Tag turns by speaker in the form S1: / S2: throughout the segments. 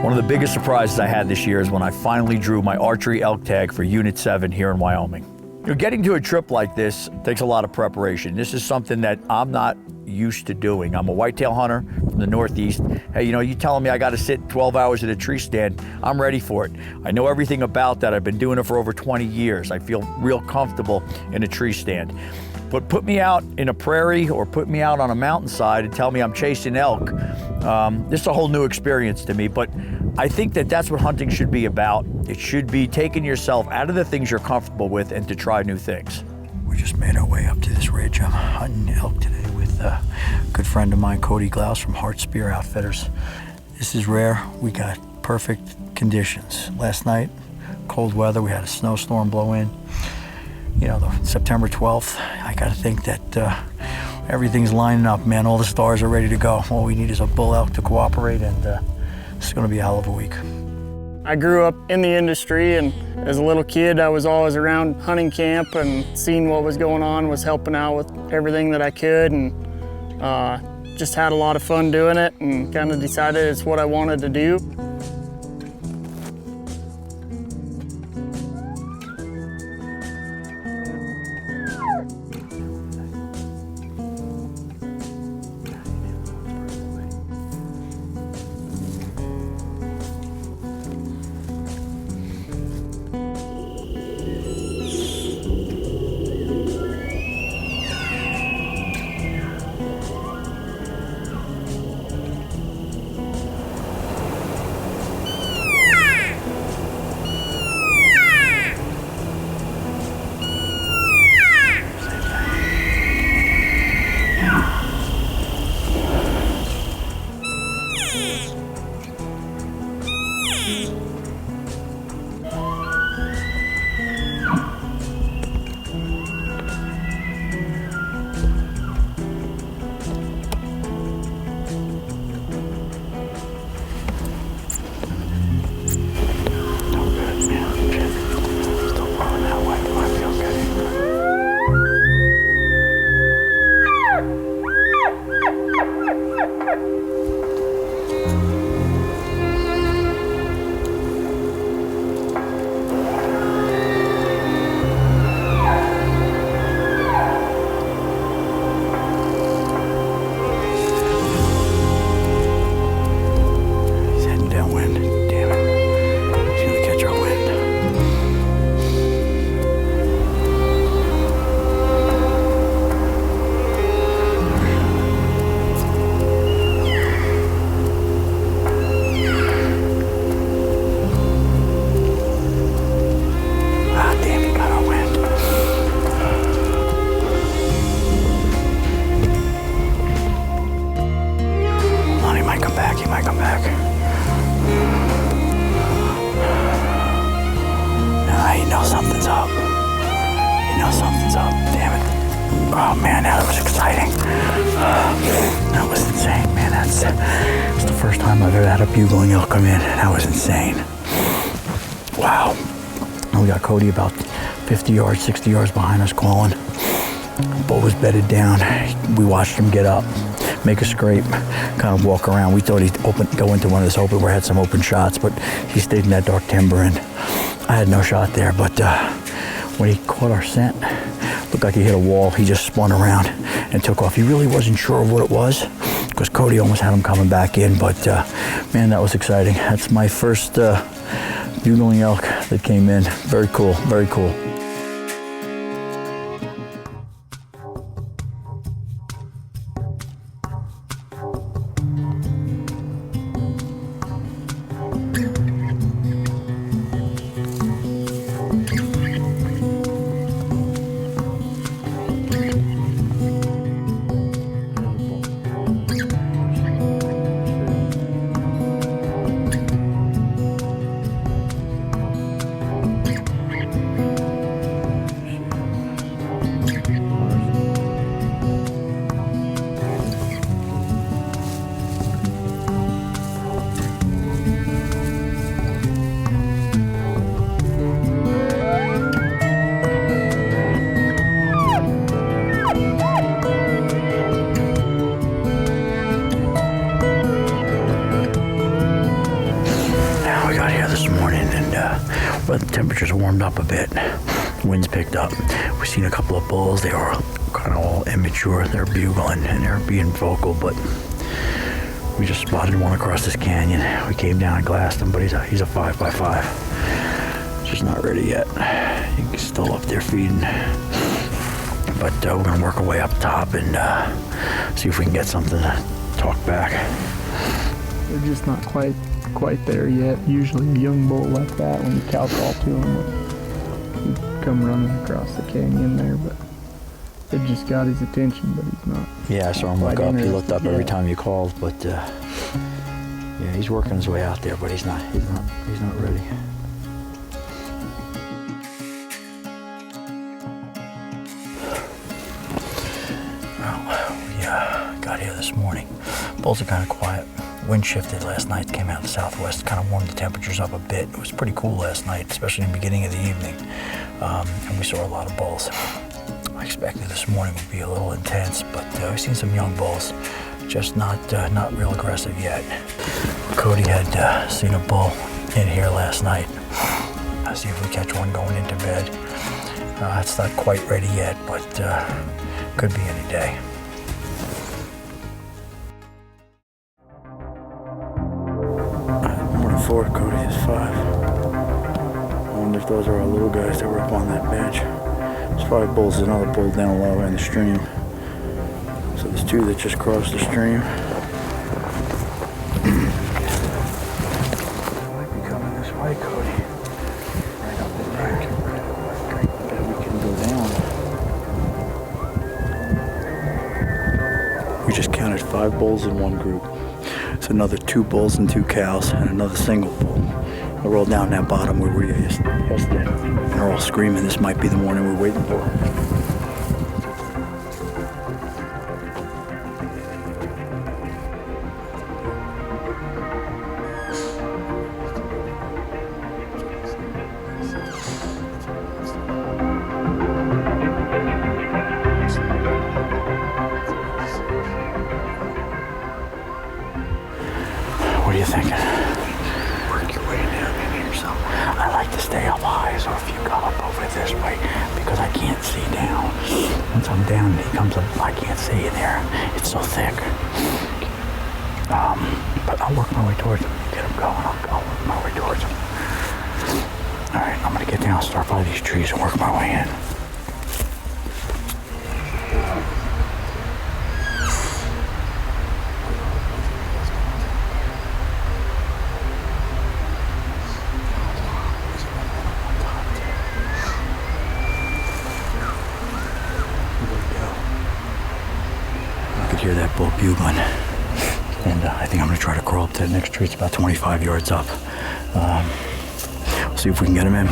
S1: One of the biggest surprises I had this year is when I finally drew my archery elk tag for Unit 7 here in Wyoming. You know, getting to a trip like this takes a lot of preparation. This is something that I'm not used to doing. I'm a whitetail hunter from the Northeast. Hey, you know, you telling me I got to sit 12 hours at a tree stand, I'm ready for it. I know everything about that. I've been doing it for over 20 years. I feel real comfortable in a tree stand. But put me out in a prairie or put me out on a mountainside and tell me I'm chasing elk. This is a whole new experience to me, but I think that that's what hunting should be about. It should be taking yourself out of the things you're comfortable with and to try new things. We just made our way up to this ridge. I'm hunting elk today with a good friend of mine, Cody Glaus from Heart Spear Outfitters. This is rare. We got perfect conditions. Last night, cold weather, we had a snowstorm blow in. You know, September 12th, I gotta think that everything's lining up, man. All the stars are ready to go. All we need is a bull elk to cooperate, and it's gonna be a hell of a week.
S2: I grew up in the industry, and as a little kid, I was always around hunting camp and seeing what was going on, was helping out with everything that I could, and just had a lot of fun doing it, and kind of decided it's what I wanted to do.
S1: Oh man, that was exciting. That was insane, man. It's the first time I've ever had a bugling elk come in. That was insane. Wow. And we got Cody about 50 yards, 60 yards behind us calling. Bull was bedded down. We watched him get up, make a scrape, kind of walk around. We thought he'd go into one of this open where I had some open shots, but he stayed in that dark timber and I had no shot there. But when he caught our scent, looked like he hit a wall. He just spun around and took off. He really wasn't sure of what it was because Cody almost had him coming back in, but man, that was exciting. That's my first bugling elk that came in. Very cool, very cool. But the temperatures warmed up a bit. Winds picked up. We've seen a couple of bulls. They were kind of all immature. They're bugling and they're being vocal, but we just spotted one across this canyon. We came down and glassed him, but he's a 5x5. Just not ready yet. He's still up there feeding. But we're gonna work our way up top and see if we can get something to talk back.
S2: They're just not quite there yet. Usually a young bull like that, when you cow call to him, he'd come running across the canyon there, but it just got his attention, but he's not.
S1: Yeah, I saw him look up. He looked up every time you called, but yeah, he's working his way out there, but he's not ready. Well, we got here this morning. Bulls are kind of quiet. Wind shifted last night, came out of the southwest, kind of warmed the temperatures up a bit. It was pretty cool last night, especially in the beginning of the evening, and we saw a lot of bulls. I expected this morning would be a little intense, but we've seen some young bulls, just not real aggressive yet. Cody had seen a bull in here last night. I'll see if we catch one going into bed. It's not quite ready yet, but could be any day. Morning 4, Cody is 5. I wonder if those are our little guys that were up on that bench. There's 5 bulls, there's another bull down low in the stream. So there's 2 that just crossed the stream. Might be coming this way, Cody. Right up in there. Bet we can go down. We just counted 5 bulls in one group. It's another 2 bulls and 2 cows and another single bull. I rolled down that bottom where we were yesterday. And they're all screaming this might be the morning we're waiting for. What are you thinking? Work your way down in here some. I like to stay up high, so if you come up over this way, because I can't see down. Once I'm down and he comes up, I can't see in there. It's so thick. But I'll work my way towards him. Get him going. I'll work my way towards him. All right, I'm gonna get down, start by these trees, and work my way in. Hear that bull bugling, and I think I'm gonna try to crawl up to the next tree. It's about 25 yards up. We'll see if we can get him in.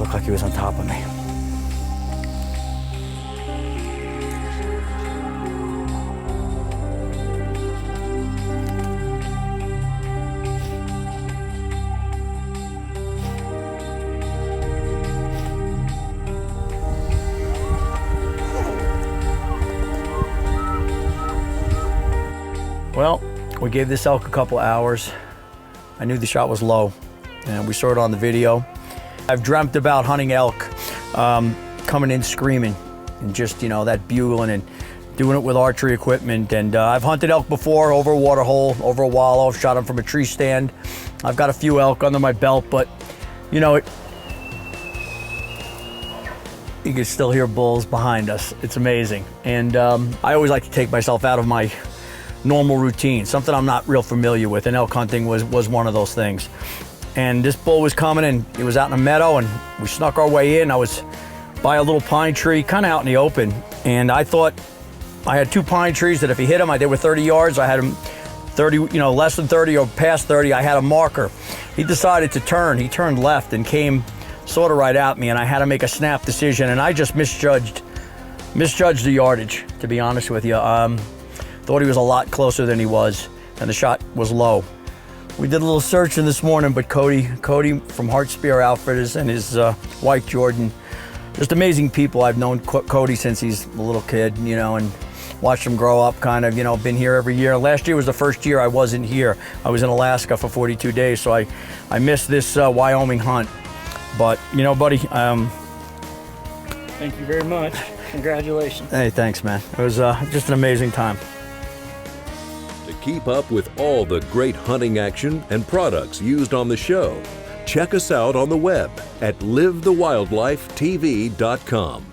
S1: looked like he was on top of me. Well, we gave this elk a couple hours. I knew the shot was low, and we saw it on the video. I've dreamt about hunting elk, coming in screaming, and just, you know, that bugling and doing it with archery equipment. And I've hunted elk before, over a water hole, over a wallow, shot them from a tree stand. I've got a few elk under my belt, but, you know, you can still hear bulls behind us. It's amazing. And I always like to take myself out of my normal routine, something I'm not real familiar with, and elk hunting was one of those things. And this bull was coming, and he was out in a meadow, and we snuck our way in. I was by a little pine tree, kind of out in the open, and I thought I had 2 pine trees that if he hit them, they were 30 yards. I had him 30, you know, less than 30 or past 30. I had a marker. He decided to turn. He turned left and came sort of right at me, and I had to make a snap decision, and I just misjudged the yardage, to be honest with you. Thought he was a lot closer than he was, and the shot was low. We did a little searching this morning, but Cody from Heart Spear Outfitters and his wife Jordan, just amazing people. I've known Cody since he's a little kid, you know, and watched him grow up, kind of, you know, been here every year. Last year was the first year I wasn't here. I was in Alaska for 42 days, so I missed this Wyoming hunt. But, you know, buddy,
S2: Thank you very much. Congratulations.
S1: Hey, thanks, man. It was just an amazing time.
S3: To keep up with all the great hunting action and products used on the show, check us out on the web at livethewildlifetv.com.